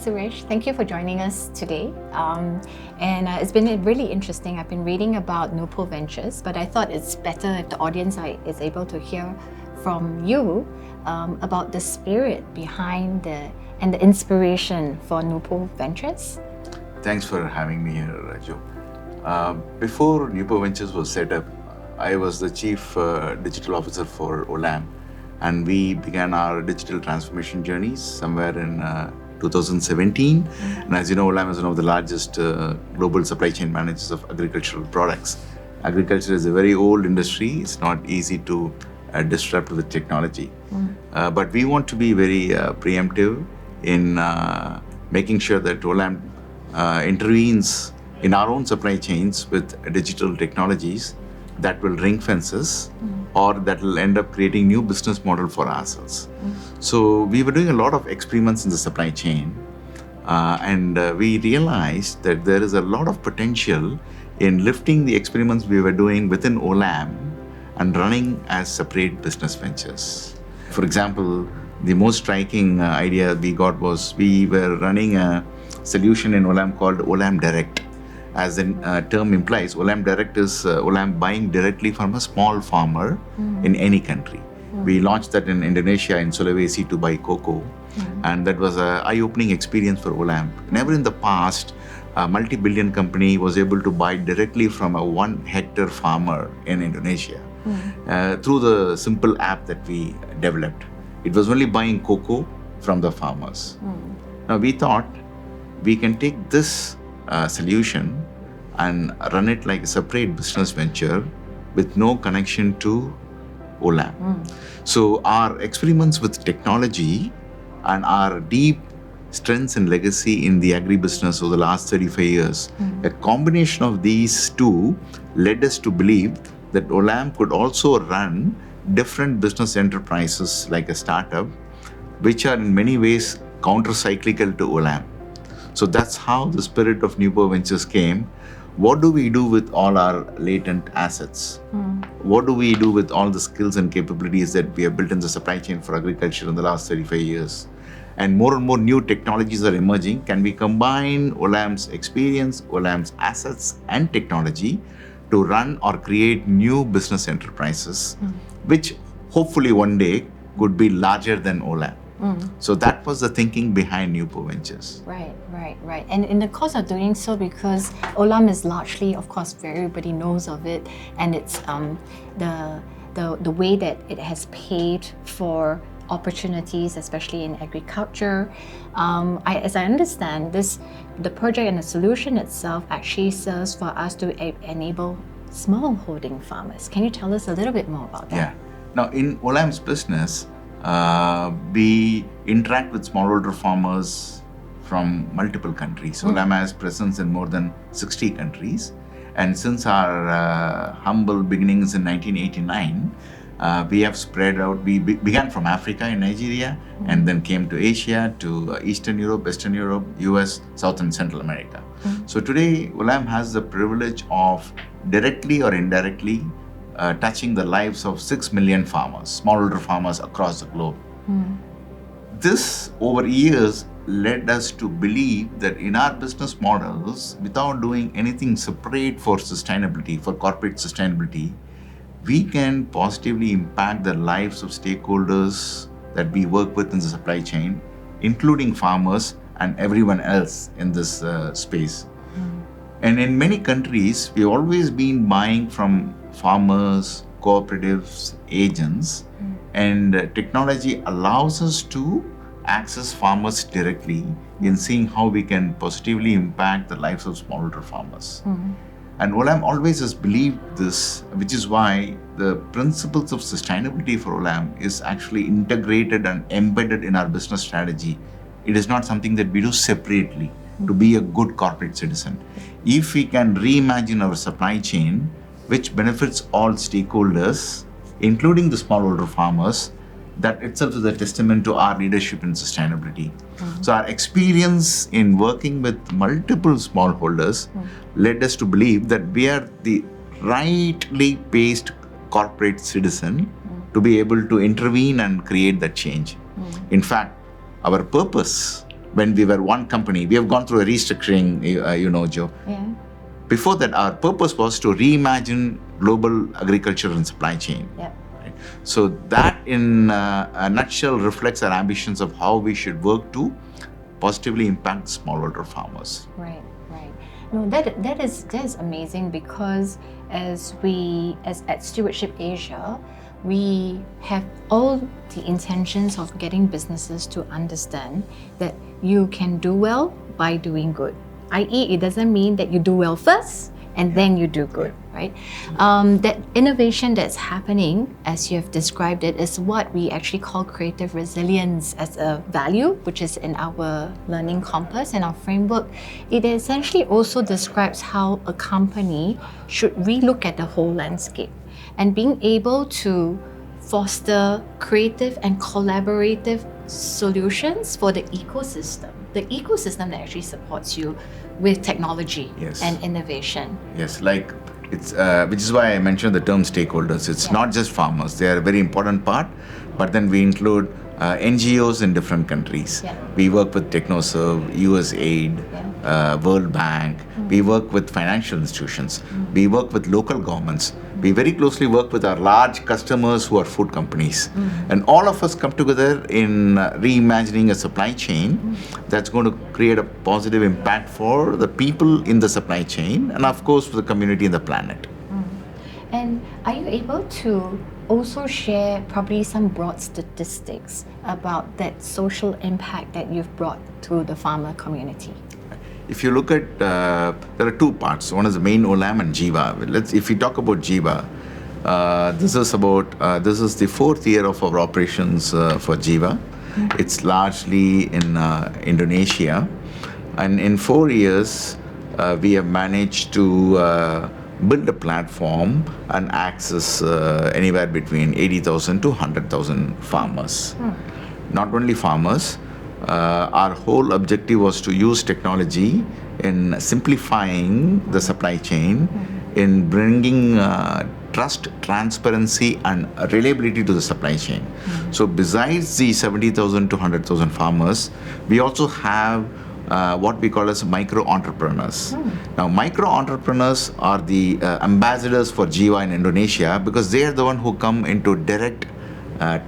Suresh. Thank you for joining us today. It's been really interesting. I've been reading about Nupo Ventures, but I thought it's better if the audience is able to hear from you about the spirit behind and the inspiration for Nupo Ventures. Thanks for having me here, Raju. Before Nupo Ventures was set up, I was the Chief Digital Officer for Olam, and we began our digital transformation journeys somewhere in 2017. And as you know, Olam is one of the largest global supply chain managers of agricultural products. Agriculture is a very old industry. It's not easy to disrupt with technology. But we want to be very preemptive in making sure that Olam intervenes in our own supply chains with digital technologies that will ring fences or that will end up creating new business model for ourselves. So we were doing a lot of experiments in the supply chain and we realized that there is a lot of potential in lifting the experiments we were doing within Olam and running as separate business ventures. For example, the most striking idea we got was we were running a solution in Olam called Olam Direct. As the term implies, Olam Direct is Olam buying directly from a small farmer in any country. We launched that in Indonesia, in Sulawesi, to buy cocoa. And that was an eye-opening experience for Olam. Never in the past, a multi-billion company was able to buy directly from a 1-hectare farmer in Indonesia through the simple app that we developed. It was only buying cocoa from the farmers. Now we thought we can take this solution and run it like a separate business venture with no connection to Olam. So our experiments with technology and our deep strengths and legacy in the agribusiness over the last 35 years, a combination of these two led us to believe that Olam could also run different business enterprises like a startup, which are in many ways counter-cyclical to Olam. So that's how the spirit of Nupo Ventures came. What do we do with all our latent assets? What do we do with all the skills and capabilities that we have built in the supply chain for agriculture in the last 35 years? And more new technologies are emerging. Can we combine Olam's experience, Olam's assets and technology to run or create new business enterprises, which hopefully one day could be larger than Olam? So that was the thinking behind Nupo Ventures. Right. And in the course of doing so, because Olam is largely, of course, everybody knows of it, and it's the way that it has paved for opportunities, especially in agriculture. As I understand, the project and the solution itself actually serves for us to enable smallholding farmers. Can you tell us a little bit more about that? Yeah. Now, in Olam's business, we interact with smallholder farmers from multiple countries. Olam has presence in more than 60 countries. And since our humble beginnings in 1989, we have spread out. We began from Africa in Nigeria and then came to Asia, to Eastern Europe, Western Europe, US, South and Central America. So today, Olam has the privilege of directly or indirectly touching the lives of 6 million farmers, smallholder farmers across the globe. This, over years, led us to believe that in our business models, without doing anything separate for sustainability, for corporate sustainability, we can positively impact the lives of stakeholders that we work with in the supply chain, including farmers and everyone else in this space. And in many countries, we've always been buying from farmers, cooperatives, agents, and technology allows us to access farmers directly in seeing how we can positively impact the lives of smallholder farmers. And Olam always has believed this, which is why the principles of sustainability for Olam is actually integrated and embedded in our business strategy. It is not something that we do separately to be a good corporate citizen. If we can reimagine our supply chain, which benefits all stakeholders, including the smallholder farmers, that itself is a testament to our leadership in sustainability. So our experience in working with multiple smallholders led us to believe that we are the rightly paced corporate citizen to be able to intervene and create that change. In fact, our purpose when we were one company. We have gone through a restructuring, Joe. Yeah. Before that, our purpose was to reimagine global agriculture and supply chain. Yeah. Right? So that, in a nutshell, reflects our ambitions of how we should work to positively impact smallholder farmers. Right. No, that is amazing, because as at Stewardship Asia, we have all the intentions of getting businesses to understand that you can do well by doing good. i.e., it doesn't mean that you do well first and then you do good, right? That innovation that's happening, as you have described it, is what we actually call creative resilience as a value, which is in our learning compass and our framework. It essentially also describes how a company should relook at the whole landscape and being able to foster creative and collaborative solutions for the ecosystem that actually supports you with technology and innovation. Yes, like it's which is why I mentioned the term stakeholders. It's not just farmers; they are a very important part. But then we include NGOs in different countries. Yeah. We work with TechnoServe, USAID, World Bank. We work with financial institutions. We work with local governments. We very closely work with our large customers who are food companies. And all of us come together in reimagining a supply chain that's going to create a positive impact for the people in the supply chain and, of course, for the community and the planet. And are you able to also share probably some broad statistics about that social impact that you've brought to the farmer community? If you look at, there are two parts. One is the main Olam and Jiva. If we talk about Jiva, this is the fourth year of our operations for Jiva. It's largely in Indonesia, and in 4 years, we have managed to build a platform and access anywhere between 80,000 to 100,000 farmers. Not only farmers. Our whole objective was to use technology in simplifying the supply chain, in bringing trust, transparency, and reliability to the supply chain. So besides the 70,000 to 100,000 farmers, we also have what we call as micro-entrepreneurs. Now, micro-entrepreneurs are the ambassadors for Jiva in Indonesia, because they are the one who come into direct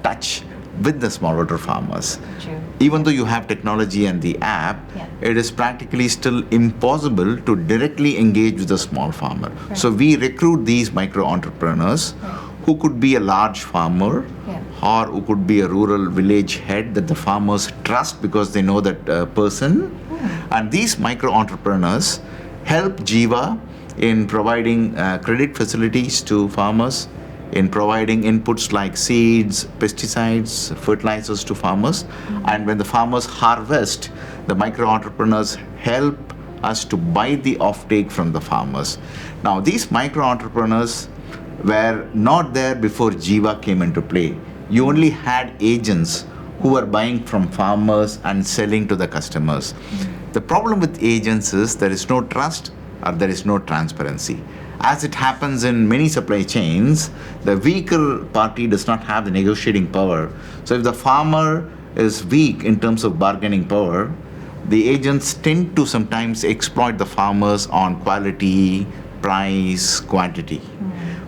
touch with the smallholder farmers. True. Even though you have technology and the app, it is practically still impossible to directly engage with a small farmer. Right. So we recruit these micro-entrepreneurs who could be a large farmer or who could be a rural village head that the farmers trust because they know that person. And these micro-entrepreneurs help Jiva in providing credit facilities to farmers, in providing inputs like seeds, pesticides, fertilizers to farmers. And when the farmers harvest, the micro-entrepreneurs help us to buy the offtake from the farmers. Now, these micro-entrepreneurs were not there before Jiva came into play. You only had agents who were buying from farmers and selling to the customers. The problem with agents is there is no trust or there is no transparency. As it happens in many supply chains, the weaker party does not have the negotiating power. So if the farmer is weak in terms of bargaining power, the agents tend to sometimes exploit the farmers on quality, price, quantity.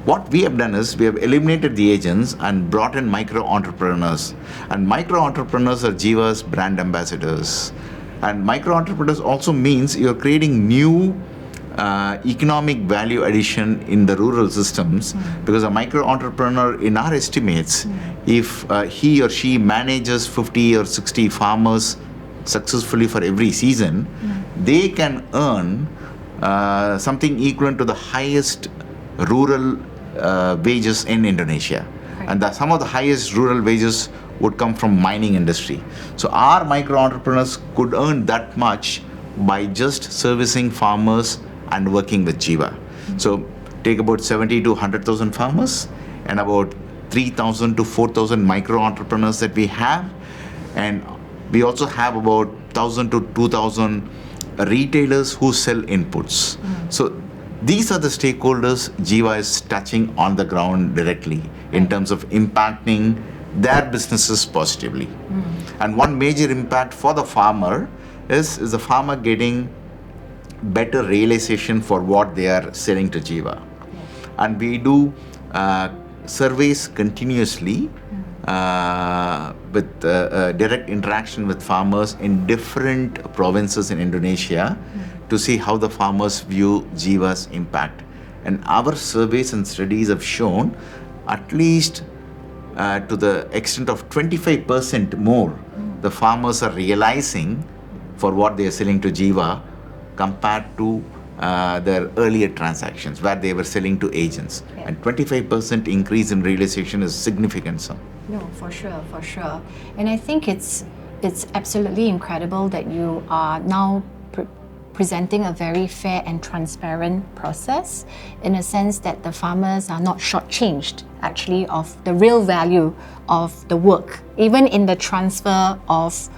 What we have done is we have eliminated the agents and brought in micro-entrepreneurs. And micro-entrepreneurs are Jiva's brand ambassadors. And micro-entrepreneurs also means you're creating new economic value addition in the rural systems, because a micro-entrepreneur, in our estimates, if he or she manages 50 or 60 farmers successfully for every season, they can earn something equivalent to the highest rural wages in Indonesia. And some of the highest rural wages would come from mining industry. So our micro-entrepreneurs could earn that much by just servicing farmers and working with Jiva. So take about 70 to 100,000 farmers and about 3,000 to 4,000 micro-entrepreneurs that we have. And we also have about 1,000 to 2,000 retailers who sell inputs. So these are the stakeholders Jiva is touching on the ground directly in terms of impacting their businesses positively. And one major impact for the farmer is the farmer getting better realization for what they are selling to Jiva. And we do surveys continuously with direct interaction with farmers in different provinces in Indonesia to see how the farmers view Jiva's impact. And our surveys and studies have shown at least to the extent of 25% more the farmers are realizing for what they are selling to Jiva compared to their earlier transactions where they were selling to agents. Yeah. And 25% increase in realization is significant sum. No, for sure. And I think it's absolutely incredible that you are now presenting a very fair and transparent process in a sense that the farmers are not shortchanged actually of the real value of the work, even in the transfer of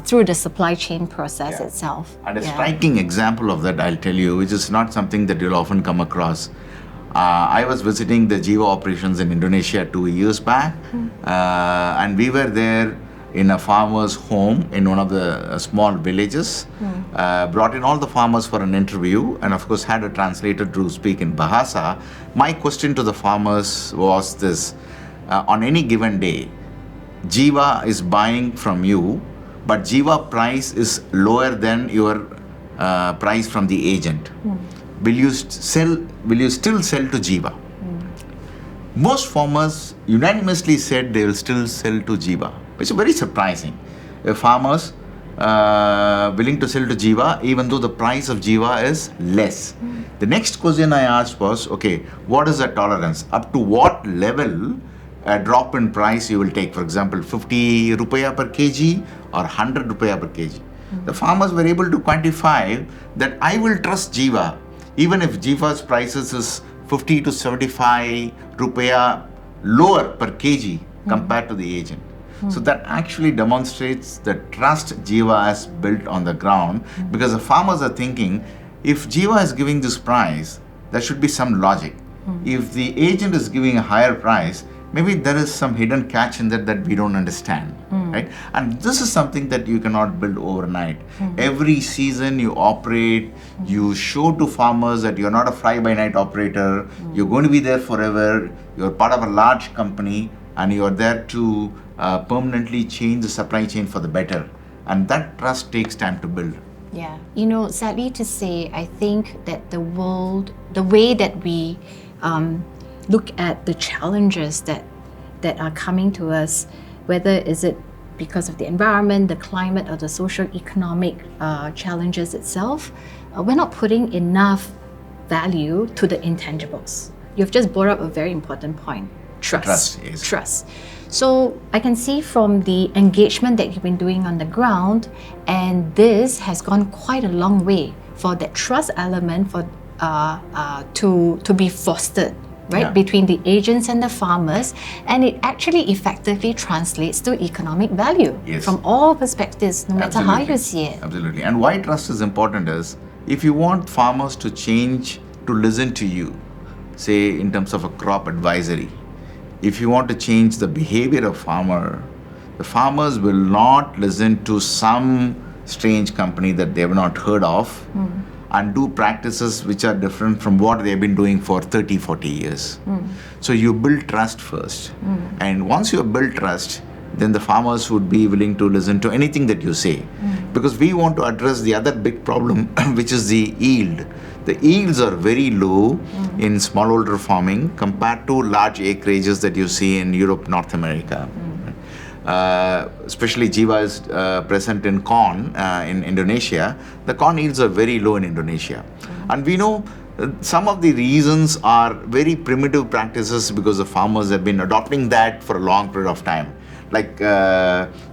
through the supply chain process itself. And a striking example of that I'll tell you, which is not something that you'll often come across. I was visiting the Jiva operations in Indonesia 2 years back, and we were there in a farmer's home in one of the small villages, brought in all the farmers for an interview, and of course had a translator to speak in Bahasa. My question to the farmers was this: on any given day, Jiva is buying from you, but Jiva price is lower than your price from the agent. Will you still sell to Jiva? Most farmers unanimously said they will still sell to Jiva. It's very surprising. Farmers willing to sell to Jiva even though the price of Jiva is less. The next question I asked was, okay, what is the tolerance? Up to what level a drop in price you will take? For example, 50 rupiah per kg or 100 rupiah per kg. The farmers were able to quantify that I will trust Jiva even if Jiva's prices is 50 to 75 rupiah lower per kg compared to the agent. So that actually demonstrates the trust Jiva has built on the ground, because the farmers are thinking, if Jiva is giving this price, there should be some logic. If the agent is giving a higher price, maybe there is some hidden catch in that we don't understand, right? And this is something that you cannot build overnight. Every season you operate, you show to farmers that you're not a fly-by-night operator, you're going to be there forever, you're part of a large company, and you're there to permanently change the supply chain for the better. And that trust takes time to build. Yeah, sadly to say, I think that the way that we look at the challenges that are coming to us, whether is it because of the environment, the climate, or the social-economic challenges itself, we're not putting enough value to the intangibles. You've just brought up a very important point. Trust. Yes. Trust. So I can see from the engagement that you've been doing on the ground, and this has gone quite a long way for that trust element to be fostered, right, between the agents and the farmers, and it actually effectively translates to economic value from all perspectives, no matter how you see it. Absolutely. And why trust is important is, if you want farmers to change, to listen to you, say in terms of a crop advisory, if you want to change the behavior of farmer, the farmers will not listen to some strange company that they have not heard of and do practices which are different from what they've been doing for 30, 40 years. So you build trust first. And once you build trust, then the farmers would be willing to listen to anything that you say. Because we want to address the other big problem, which is the yield. The yields are very low in smallholder farming compared to large acreages that you see in Europe, North America. Especially Jiva is present in corn in Indonesia. The corn yields are very low in Indonesia. And we know some of the reasons are very primitive practices, because the farmers have been adopting that for a long period of time. Like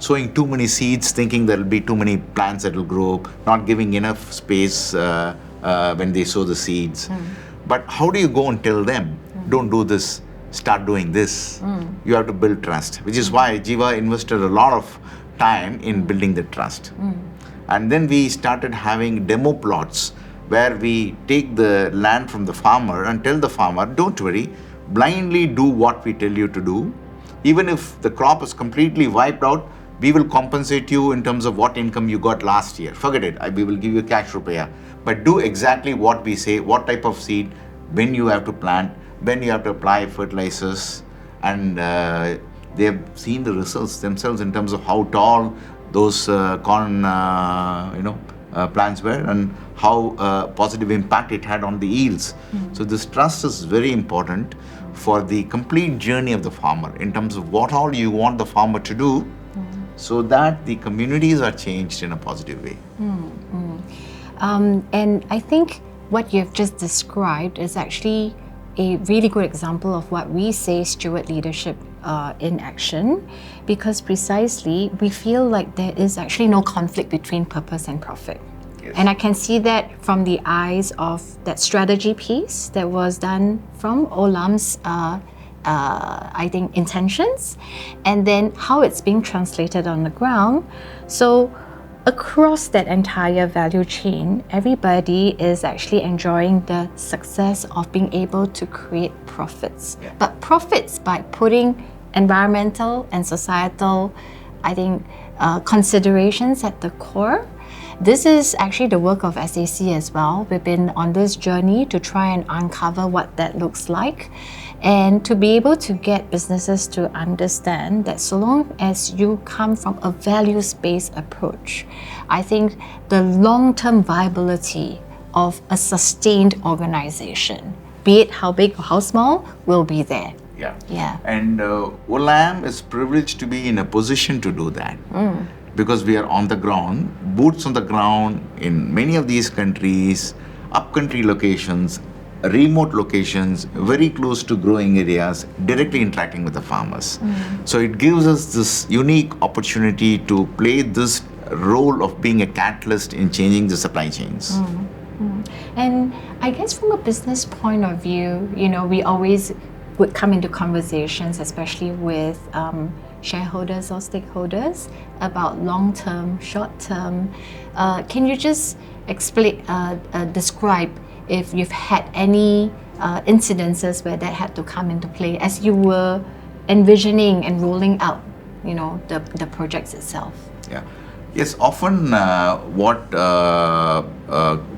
sowing too many seeds, thinking there will be too many plants that will grow, not giving enough space when they sow the seeds. But how do you go and tell them, don't do this, start doing this? You have to build trust, which is why Jiva invested a lot of time in building the trust. And then we started having demo plots where we take the land from the farmer and tell the farmer, don't worry, blindly do what we tell you to do. Even if the crop is completely wiped out, we will compensate you in terms of what income you got last year. Forget it. We will give you cash rupiah. But do exactly what we say, what type of seed, when you have to plant, when you have to apply fertilizers. And they have seen the results themselves in terms of how tall those corn plants were and how positive impact it had on the yields. So this trust is very important for the complete journey of the farmer in terms of what all you want the farmer to do so that the communities are changed in a positive way. And I think what you've just described is actually a really good example of what we say steward leadership in action, because precisely we feel like there is actually no conflict between purpose and profit. Yes. And I can see that from the eyes of that strategy piece that was done from Olam's I think intentions, and then how it's being translated on the ground. So across that entire value chain, everybody is actually enjoying the success of being able to create profits. Yeah. But profits by putting environmental and societal, I think, considerations at the core. This is actually the work of SAC as well. We've been on this journey to try and uncover what that looks like, and to be able to get businesses to understand that so long as you come from a values-based approach, I think the long-term viability of a sustained organization, be it how big or how small, will be there. Yeah. And Olam is privileged to be in a position to do that. Because we are on the ground, boots on the ground in many of these countries, upcountry locations, remote locations, very close to growing areas, directly interacting with the farmers. So it gives us this unique opportunity to play this role of being a catalyst in changing the supply chains. And I guess from a business point of view, we always would come into conversations, especially with shareholders or stakeholders, about long-term, short-term. Can you just describe if you've had any incidences where that had to come into play as you were envisioning and rolling out, the projects itself? Yeah. Yes, often what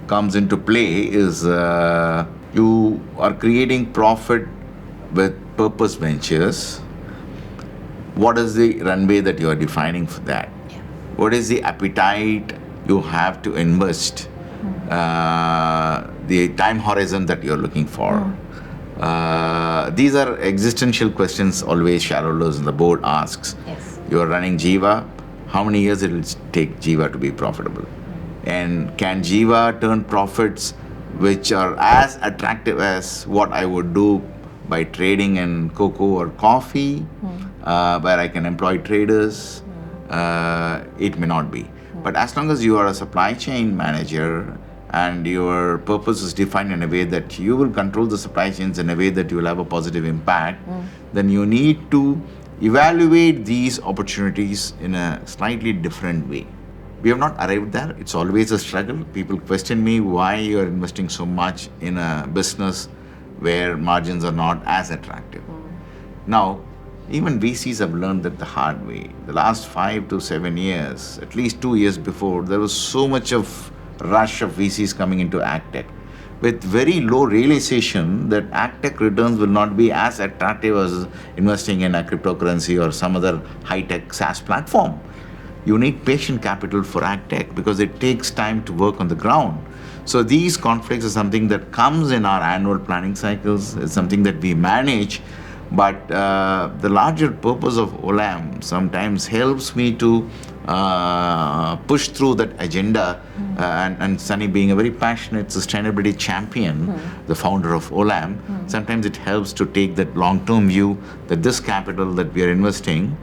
comes into play is you are creating profit with purpose ventures. What is the runway that you are defining for that? Yeah. What is the appetite you have to invest? The time horizon that you're looking for. These are existential questions always shareholders on the board asks. Yes. You are running Jiva. How many years it will take Jiva to be profitable? And can Jiva turn profits which are as attractive as what I would do by trading in cocoa or coffee, where I can employ traders? It may not be. But as long as you are a supply chain manager and your purpose is defined in a way that you will control the supply chains in a way that you will have a positive impact, then you need to evaluate these opportunities in a slightly different way. We have not arrived there. It's always a struggle. People question me why you are investing so much in a business where margins are not as attractive. Now, even VCs have learned that the hard way. The last 5 to 7 years, at least 2 years before, there was so much of rush of VCs coming into AgTech with very low realization that AgTech returns will not be as attractive as investing in a cryptocurrency or some other high-tech SaaS platform. You need patient capital for AgTech because it takes time to work on the ground. So these conflicts are something that comes in our annual planning cycles. It's something that we manage. But the larger purpose of Olam sometimes helps me to push through that agenda. And Sunny, being a very passionate sustainability champion, the founder of Olam, sometimes it helps to take that long-term view that this capital that we are investing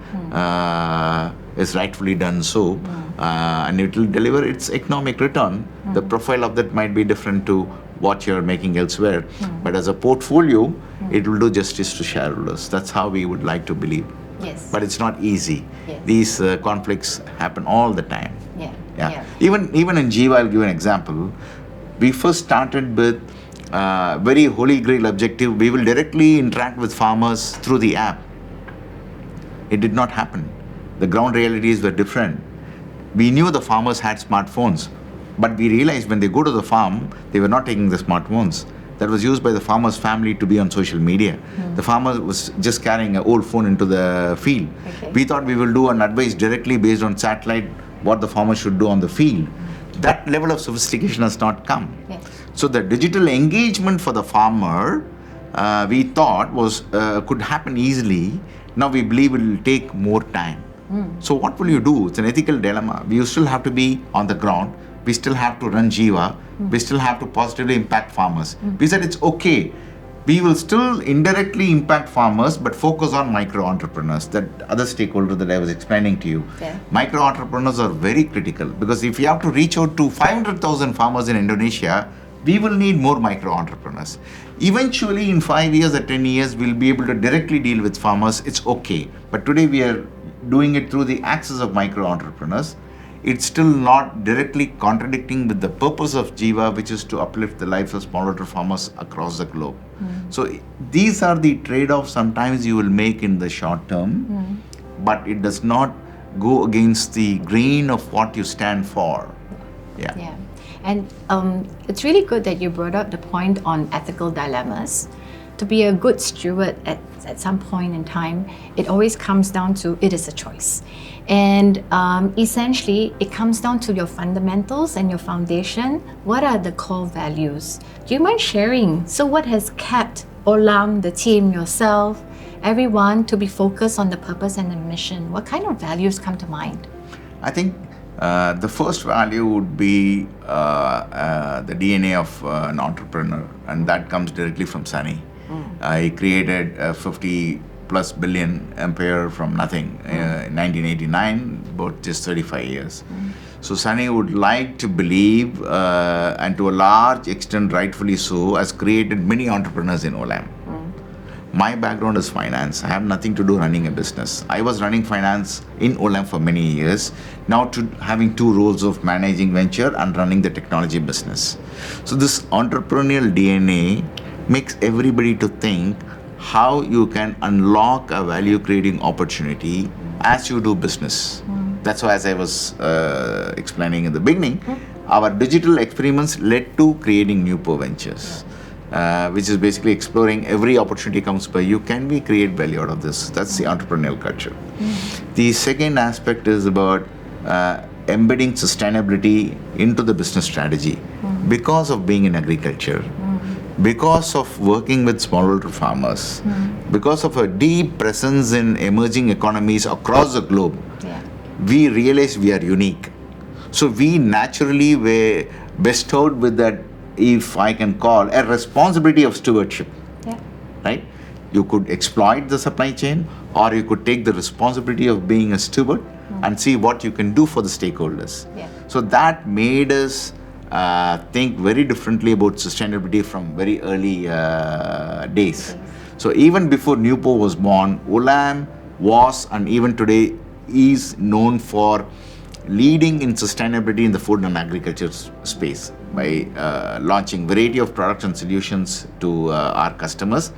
is rightfully done so, and it will deliver its economic return. The profile of that might be different to what you're making elsewhere, but as a portfolio, it will do justice to shareholders. That's how we would like to believe. Yes. But it's not easy. Yes. These conflicts happen all the time. Yeah. Even in Jiva, I'll give you an example. We first started with very holy grail objective. We will directly interact with farmers through the app. It did not happen. The ground realities were different. We knew the farmers had smartphones, but we realized when they go to the farm, they were not taking the smartphones that was used by the farmer's family to be on social media. The farmer was just carrying an old phone into the field. Okay. We thought we will do an advice directly based on satellite, what the farmer should do on the field. That level of sophistication has not come. Yes. So the digital engagement for the farmer, we thought could happen easily. Now we believe it will take more time. So what will you do? It's an ethical dilemma. We still have to be on the ground. We still have to run Jiva. We still have to positively impact farmers. We said it's okay. We will still indirectly impact farmers, but focus on micro entrepreneurs, that other stakeholder that I was explaining to you. Yeah. Micro entrepreneurs are very critical, because if you have to reach out to 500,000 farmers in Indonesia, we will need more micro entrepreneurs. Eventually, in 5 years or 10 years, we'll be able to directly deal with farmers. It's okay. But today we are doing it through the axis of micro entrepreneurs. It's still not directly contradicting with the purpose of Jiva, which is to uplift the lives of smallholder farmers across the globe. So these are the trade-offs sometimes you will make in the short term, but it does not go against the grain of what you stand for. Yeah. And it's really good that you brought up the point on ethical dilemmas. To be a good steward at some point in time, it always comes down to it is a choice. And essentially, it comes down to your fundamentals and your foundation. What are the core values? Do you mind sharing? So what has kept Olam, the team, yourself, everyone to be focused on the purpose and the mission? What kind of values come to mind? I think the first value would be the DNA of an entrepreneur, and that comes directly from Sunny. I created a 50+ billion empire from nothing in 1989, about just 35 years. So Sunny would like to believe, and to a large extent rightfully so, has created many entrepreneurs in Olam. My background is finance. I have nothing to do running a business. I was running finance in Olam for many years, now to having two roles of managing venture and running the technology business. So this entrepreneurial DNA makes everybody to think how you can unlock a value creating opportunity as you do business. That's why, as I was explaining in the beginning, our digital experiments led to creating Nupo Ventures. Which is basically exploring every opportunity comes by you. Can we create value out of this? That's the entrepreneurial culture. The second aspect is about embedding sustainability into the business strategy because of being in agriculture, because of working with smallholder farmers, because of a deep presence in emerging economies across the globe. We realize we are unique. So we naturally were bestowed with that, if I can call, a responsibility of stewardship, right? You could exploit the supply chain, or you could take the responsibility of being a steward and see what you can do for the stakeholders. So that made us think very differently about sustainability from very early days. So even before Nupo was born, Olam was, and even today is, known for leading in sustainability in the food and agriculture space by launching variety of products and solutions to our customers,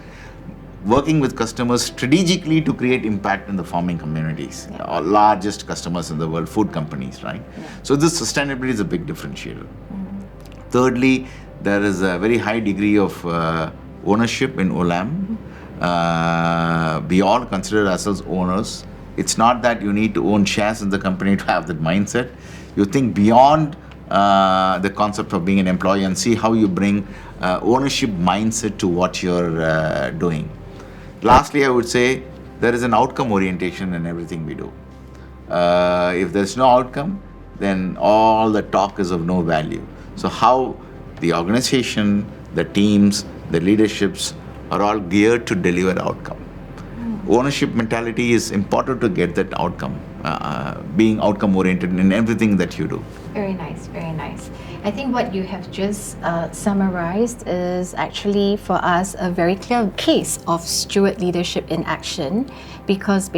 working with customers strategically to create impact in the farming communities, our largest customers in the world, food companies, right? So this sustainability is a big differentiator. Thirdly, there is a very high degree of ownership in Olam. We all consider ourselves owners. It's not that you need to own shares in the company to have that mindset. You think beyond the concept of being an employee and see how you bring ownership mindset to what you're doing. Lastly, I would say there is an outcome orientation in everything we do. If there's no outcome, then all the talk is of no value. So how the organization, the teams, the leaderships are all geared to deliver outcome. Ownership mentality is important to get that outcome, being outcome oriented in everything that you do. Very nice, very nice. I think what you have just summarized is actually for us a very clear case of steward leadership in action, because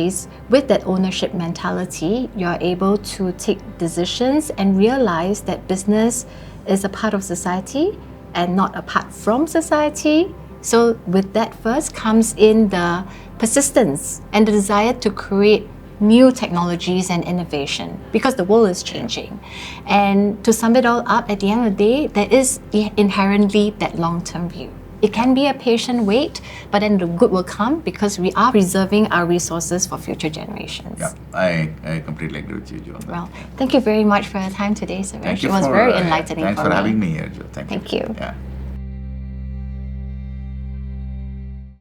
with that ownership mentality, you're able to take decisions and realize that business is a part of society and not apart from society. So with that first comes in the persistence and the desire to create new technologies and innovation because the world is changing. And to sum it all up, at the end of the day, there is inherently that long-term view. It can be a patient wait, but then the good will come because we are preserving our resources for future generations. Yeah, I completely agree with you, Joanna. Well, thank you very much for your time today, Suresh. Thank you It was for, very enlightening thanks for for me. having me here, Jo. Thank you. Thank you. Yeah.